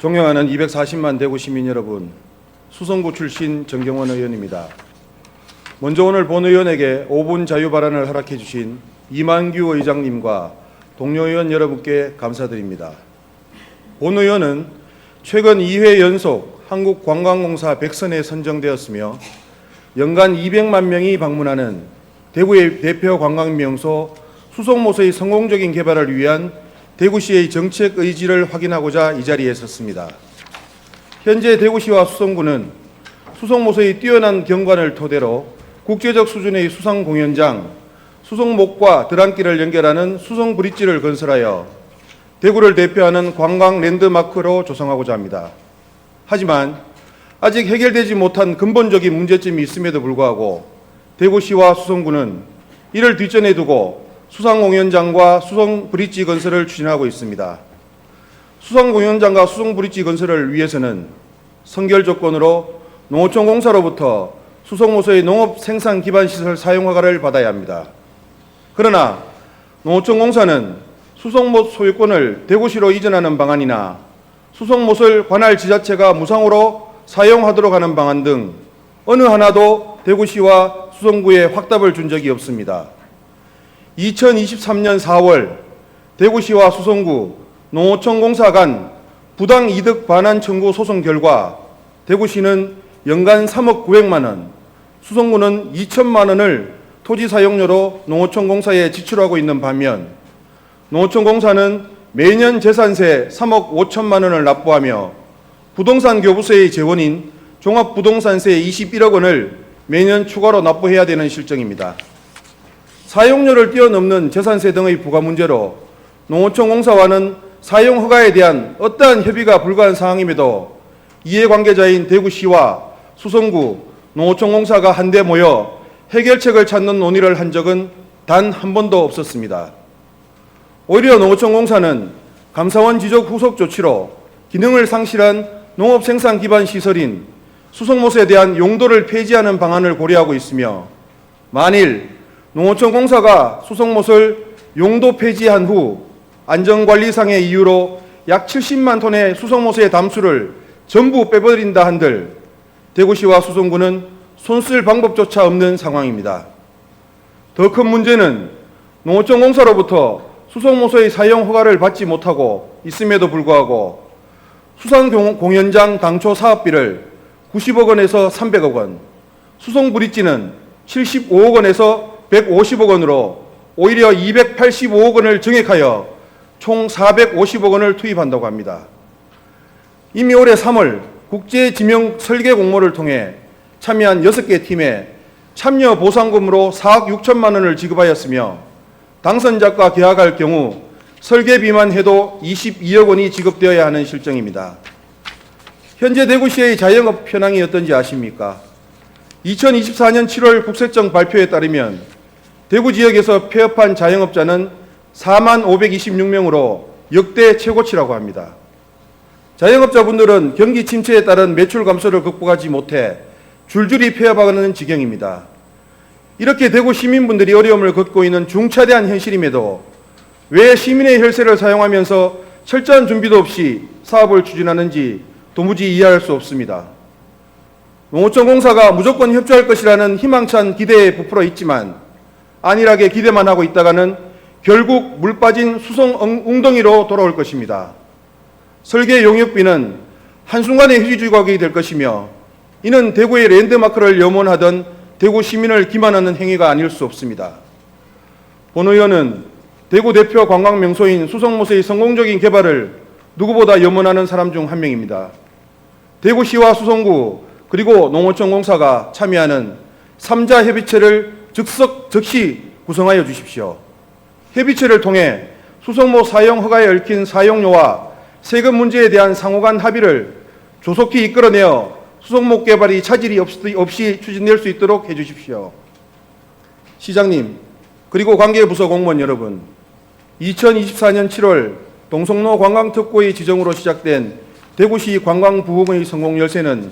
존경하는 240만 대구 시민 여러분, 수성구 출신 정경원 의원입니다. 먼저 오늘 본 의원에게 5분 자유 발언을 허락해 주신 이만규 의장님과 동료 의원 여러분께 감사드립니다. 본 의원은 최근 2회 연속 한국관광공사 100선에 선정되었으며 연간 200만 명이 방문하는 대구의 대표 관광명소 수성못의 성공적인 개발을 위한 대구시의 정책 의지를 확인하고자 이 자리에 섰습니다. 현재 대구시와 수성구는 수성못의 뛰어난 경관을 토대로 국제적 수준의 수상공연장, 수성목과 드랑길을 연결하는 수성브릿지를 건설하여 대구를 대표하는 관광 랜드마크로 조성하고자 합니다. 하지만 아직 해결되지 못한 근본적인 문제점이 있음에도 불구하고 대구시와 수성구는 이를 뒷전에 두고 수상공연장과 수성브릿지 건설을 추진하고 있습니다. 수상공연장과 수성브릿지 건설을 위해서는 선결 조건으로 농어촌공사로부터 수성못의 농업 생산 기반 시설 사용 허가를 받아야 합니다. 그러나 농어촌공사는 수성못 소유권을 대구시로 이전하는 방안이나 수성못을 관할 지자체가 무상으로 사용하도록 하는 방안 등 어느 하나도 대구시와 수성구에 확답을 준 적이 없습니다. 2023년 4월 대구시와 수성구 농어촌공사 간 부당 이득 반환 청구 소송 결과 대구시는 연간 3억 900만 원, 수성구는 2천만 원을 토지 사용료로 농어촌공사에 지출하고 있는 반면 농어촌공사는 매년 재산세 3억 5천만 원을 납부하며 부동산 교부세의 재원인 종합부동산세 21억 원을 매년 추가로 납부해야 되는 실정입니다. 사용료를 뛰어넘는 재산세 등의 부과 문제로 농어촌공사와는 사용 허가에 대한 어떠한 협의가 불가한 상황임에도 이해관계자인 대구시와 수성구, 농어촌공사가 한데 모여 해결책을 찾는 논의를 한 적은 단 한 번도 없었습니다. 오히려 농어촌공사는 감사원 지적 후속 조치로 기능을 상실한 농업생산 기반 시설인 수성못에 대한 용도를 폐지하는 방안을 고려하고 있으며 만일 농어촌공사가 수성못을 용도 폐지한 후 안전관리상의 이유로 약 70만 톤의 수성못의 담수를 전부 빼버린다 한들 대구시와 수성구는 손쓸 방법조차 없는 상황입니다. 더 큰 문제는 농어촌공사로부터 수성못의 사용 허가를 받지 못하고 있음에도 불구하고 수상공연장 당초 사업비를 90억 원에서 300억 원, 수성브릿지는 75억 원에서 150억 원으로 오히려 285억 원을 증액하여 총 450억 원을 투입한다고 합니다. 이미 올해 3월 국제지명 설계 공모를 통해 참여한 6개 팀에 참여 보상금으로 4억 6천만 원을 지급하였으며 당선자과 계약할 경우 설계비만 해도 22억 원이 지급되어야 하는 실정입니다. 현재 대구시의 자영업 현황이 어떤지 아십니까? 2024년 7월 국세청 발표에 따르면 대구 지역에서 폐업한 자영업자는 4만 526명으로 역대 최고치라고 합니다. 자영업자분들은 경기 침체에 따른 매출 감소를 극복하지 못해 줄줄이 폐업하는 지경입니다. 이렇게 대구 시민분들이 어려움을 겪고 있는 중차대한 현실임에도 왜 시민의 혈세를 사용하면서 철저한 준비도 없이 사업을 추진하는지 도무지 이해할 수 없습니다. 농어촌공사가 무조건 협조할 것이라는 희망찬 기대에 부풀어 있지만 안일하게 기대만 하고 있다가는 결국 물 빠진 수성 웅덩이로 돌아올 것입니다. 설계 용역비는 한순간에 휴지조각이 될 것이며 이는 대구의 랜드마크를 염원하던 대구 시민을 기만하는 행위가 아닐 수 없습니다. 본 의원은 대구 대표 관광명소인 수성못의 성공적인 개발을 누구보다 염원하는 사람 중 한 명입니다. 대구시와 수성구 그리고 농어촌공사가 참여하는 3자 협의체를 즉시 구성하여 주십시오. 협의체를 통해 수성못 사용 허가에 얽힌 사용료와 세금 문제에 대한 상호간 합의를 조속히 이끌어내어 수성못 개발이 차질이 없이 추진될 수 있도록 해주십시오. 시장님, 그리고 관계부서 공무원 여러분, 2024년 7월 동성로 관광특구의 지정으로 시작된 대구시 관광부흥의 성공 열쇠는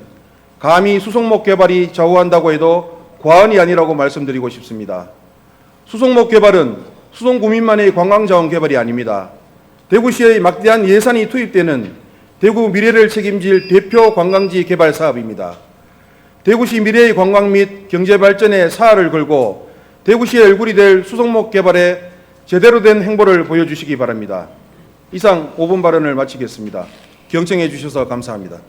감히 수성못 개발이 좌우한다고 해도 과언이 아니라고 말씀드리고 싶습니다. 수성못 개발은 수성구민만의 관광자원 개발이 아닙니다. 대구시의 막대한 예산이 투입되는 대구 미래를 책임질 대표 관광지 개발 사업입니다. 대구시 미래의 관광 및 경제 발전에 사활을 걸고 대구시의 얼굴이 될 수성목 개발에 제대로 된 행보를 보여주시기 바랍니다. 이상 5분 발언을 마치겠습니다. 경청해 주셔서 감사합니다.